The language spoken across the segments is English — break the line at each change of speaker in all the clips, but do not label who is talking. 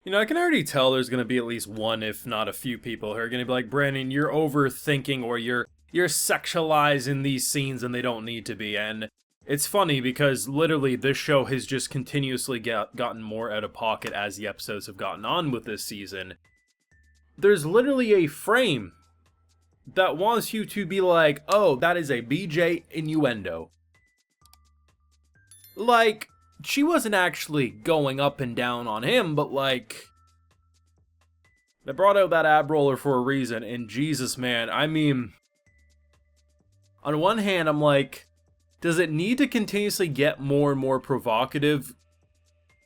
You know, I can already tell there's going to be at least one, if not a few people who are going to be like, Brandon, you're overthinking or you're sexualizing these scenes and they don't need to be. And it's funny because literally this show has just continuously gotten more out of pocket as the episodes have gotten on with this season. There's literally a frame that wants you to be like, oh, that is a BJ innuendo. Like, she wasn't actually going up and down on him, but like, they brought out that ab roller for a reason, and Jesus, man, I mean, on one hand, I'm like, does it need to continuously get more and more provocative?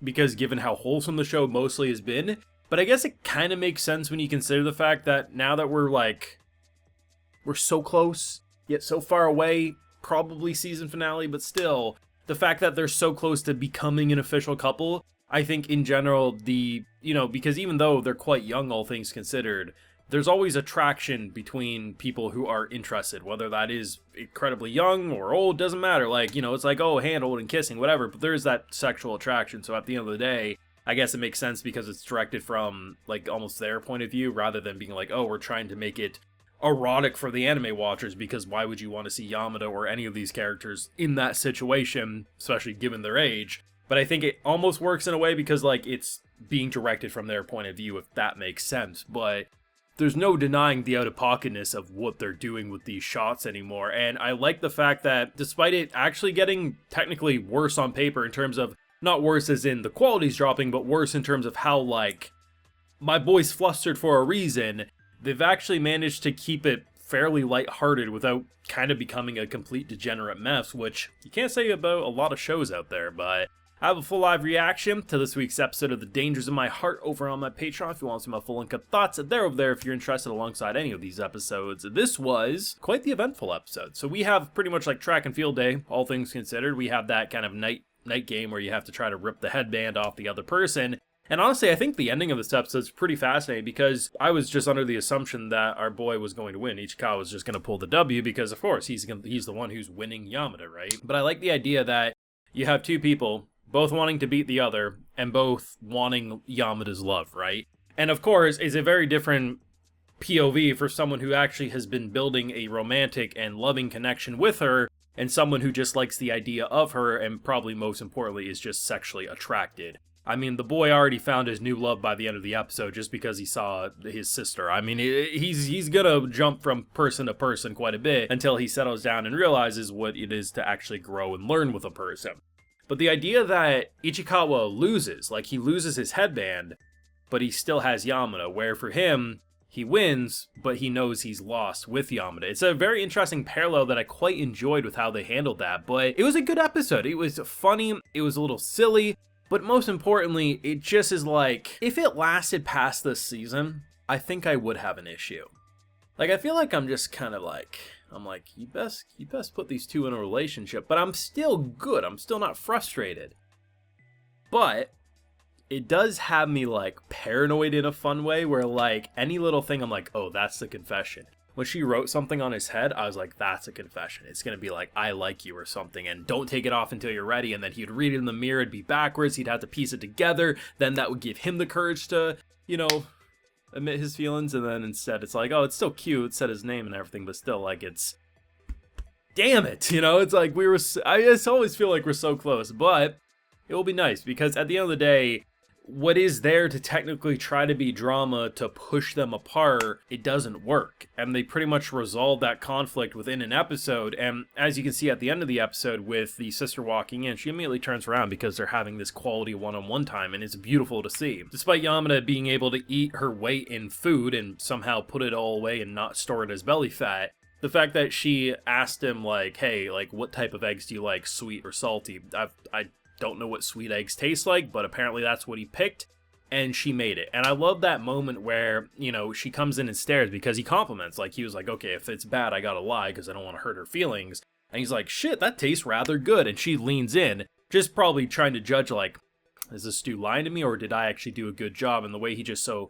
Because given how wholesome the show mostly has been, but I guess it kind of makes sense when you consider the fact that now that we're so close, yet so far away, probably season finale, but still, the fact that they're so close to becoming an official couple, I think in general, because even though they're quite young, all things considered, there's always attraction between people who are interested, whether that is incredibly young or old, doesn't matter. Like, it's like, oh, hand holding, kissing, whatever, but there's that sexual attraction. So at the end of the day, I guess it makes sense because it's directed from, like, almost their point of view, rather than being like, oh, we're trying to make it erotic for the anime watchers, because why would you want to see Yamada or any of these characters in that situation, especially given their age? But I think it almost works in a way because, like, it's being directed from their point of view, if that makes sense. But there's no denying the out-of-pocketness of what they're doing with these shots anymore. And I like the fact that despite it actually getting technically worse on paper in terms of, not worse as in the quality's dropping, but worse in terms of how, like, my boy's flustered for a reason, they've actually managed to keep it fairly lighthearted without kind of becoming a complete degenerate mess, which you can't say about a lot of shows out there. But I have a full live reaction to this week's episode of The Dangers of My Heart over on my Patreon if you want to see my full uncut thoughts. They're over there if you're interested alongside any of these episodes. This was quite the eventful episode. So we have pretty much like track and field day, all things considered. We have that kind of night game where you have to try to rip the headband off the other person. And honestly, I think the ending of this episode is pretty fascinating because I was just under the assumption that our boy was going to win. Ichikawa was just going to pull the W because, of course, he's the one who's winning Yamada, right? But I like the idea that you have two people, both wanting to beat the other, and both wanting Yamada's love, right? And of course, it's a very different POV for someone who actually has been building a romantic and loving connection with her, and someone who just likes the idea of her, and probably most importantly is just sexually attracted. I mean, the boy already found his new love by the end of the episode just because he saw his sister. I mean, he's gonna jump from person to person quite a bit until he settles down and realizes what it is to actually grow and learn with a person. But the idea that Ichikawa loses, like he loses his headband, but he still has Yamada, where for him, he wins, but he knows he's lost with Yamada. It's a very interesting parallel that I quite enjoyed with how they handled that, but it was a good episode. It was funny, it was a little silly, but most importantly, it just is like, if it lasted past this season, I think I would have an issue. Like, I feel like I'm just kind of like, you best put these two in a relationship, but I'm still good. I'm still not frustrated. But it does have me like paranoid in a fun way where like any little thing I'm like, oh, that's the confession. When she wrote something on his head, I was like, that's a confession. It's going to be like, I like you or something, and don't take it off until you're ready. And then he'd read it in the mirror, it'd be backwards. He'd have to piece it together. Then that would give him the courage to, admit his feelings. And then instead it's like, oh, it's still cute. It said his name and everything, but still like it's, damn it. It's like I just always feel like we're so close, but it will be nice because at the end of the day, what is there to technically try to be drama to push them apart, it doesn't work. And they pretty much resolve that conflict within an episode. And as you can see at the end of the episode with the sister walking in, she immediately turns around because they're having this quality one-on-one time, and it's beautiful to see. Despite Yamada being able to eat her weight in food and somehow put it all away and not store it as belly fat, the fact that she asked him, like, hey, like, what type of eggs do you like, sweet or salty? I don't know what sweet eggs taste like, but apparently that's what he picked, and she made it. And I love that moment where, she comes in and stares because he compliments. Like, he was like, okay, if it's bad, I gotta lie because I don't want to hurt her feelings. And he's like, shit, that tastes rather good. And she leans in, just probably trying to judge, like, is this dude lying to me, or did I actually do a good job? And the way he just so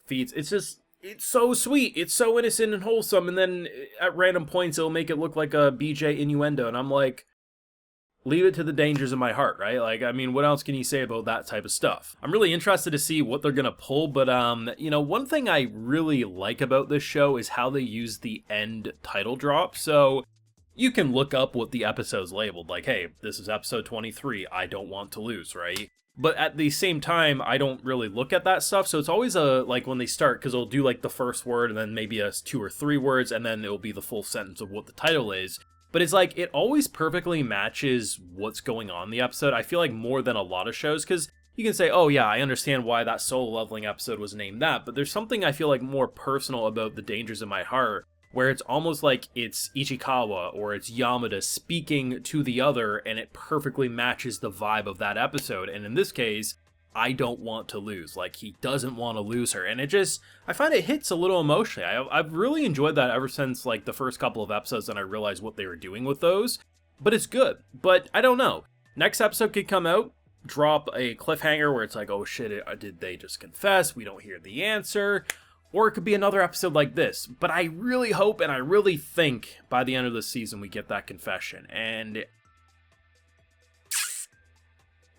feeds, it's so sweet. It's so innocent and wholesome. And then at random points, it'll make it look like a BJ innuendo. And I'm like, leave it to the dangers of my heart, right? Like, I mean, what else can you say about that type of stuff? I'm really interested to see what they're gonna pull, but you know, one thing I really like about this show is how they use the end title drop. So you can look up what the episode's labeled, like, hey, this is episode 23, I don't want to lose, right? But at the same time, I don't really look at that stuff, so it's always like when they start, because they'll do like the first word and then maybe 2 or 3 words, and then it'll be the full sentence of what the title is. But it's like, it always perfectly matches what's going on in the episode. I feel like more than a lot of shows, because you can say, oh yeah, I understand why that solo leveling episode was named that, but there's something I feel like more personal about The Dangers of My Heart, where it's almost like it's Ichikawa or it's Yamada speaking to the other, and it perfectly matches the vibe of that episode. And in this case, I don't want to lose. Like, he doesn't want to lose her. And it just, I find it hits a little emotionally. I've really enjoyed that ever since, like, the first couple of episodes, and I realized what they were doing with those. But it's good. But I don't know. Next episode could come out, drop a cliffhanger where it's like, oh shit, did they just confess? We don't hear the answer. Or it could be another episode like this. But I really hope and I really think by the end of the season we get that confession. And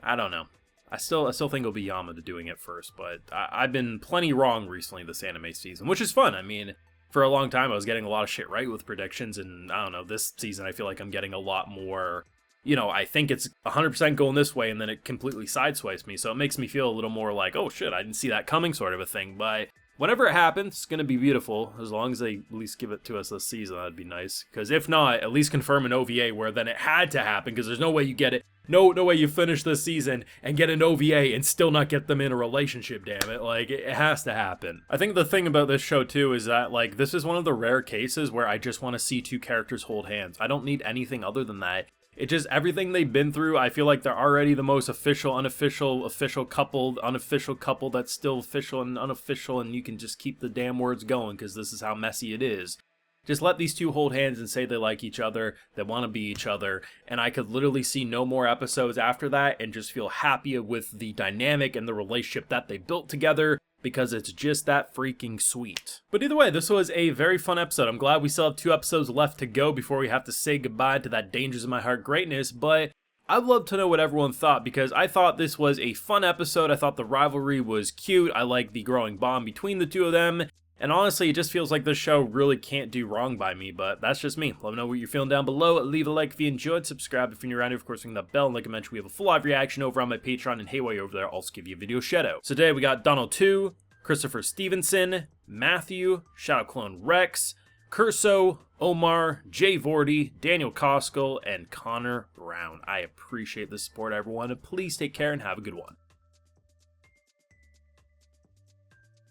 I don't know. I still think it'll be Yamada doing it first, but I've been plenty wrong recently this anime season, which is fun. I mean, for a long time I was getting a lot of shit right with predictions, and I don't know, this season I feel like I'm getting a lot more, you know, I think it's 100% going this way, and then it completely sideswipes me, so it makes me feel a little more like, oh shit, I didn't see that coming sort of a thing. But whenever it happens, it's going to be beautiful. As long as they at least give it to us this season, that'd be nice. Because if not, at least confirm an OVA where then it had to happen, because there's no way you get it. No way you finish this season and get an OVA and still not get them in a relationship, damn it. Like, it has to happen. I think the thing about this show, too, is that, like, this is one of the rare cases where I just want to see 2 characters hold hands. I don't need anything other than that. It just, everything they've been through, I feel like they're already the most official, unofficial, official couple, unofficial couple that's still official and unofficial, and you can just keep the damn words going because this is how messy it is. Just let these 2 hold hands and say they like each other, they want to be each other, and I could literally see no more episodes after that and just feel happy with the dynamic and the relationship that they built together, because it's just that freaking sweet. But either way, this was a very fun episode. I'm glad we still have 2 episodes left to go before we have to say goodbye to that Dangers of My Heart greatness, but I'd love to know what everyone thought, because I thought this was a fun episode. I thought the rivalry was cute. I like the growing bond between the 2 of them. And honestly, it just feels like this show really can't do wrong by me, but that's just me. Let me know what you're feeling down below. Leave a like if you enjoyed, subscribe if you're new around here, of course, ring that bell, and like I mentioned, we have a full live reaction over on my Patreon, and hey, while you're over there, I'll also give you a video shout out. So today we got Donald 2, Christopher Stevenson, Matthew, Shadow Clone Rex, Curso, Omar, Jay Vorty, Daniel Koskell, and Connor Brown. I appreciate the support, everyone, and please take care and have a good one.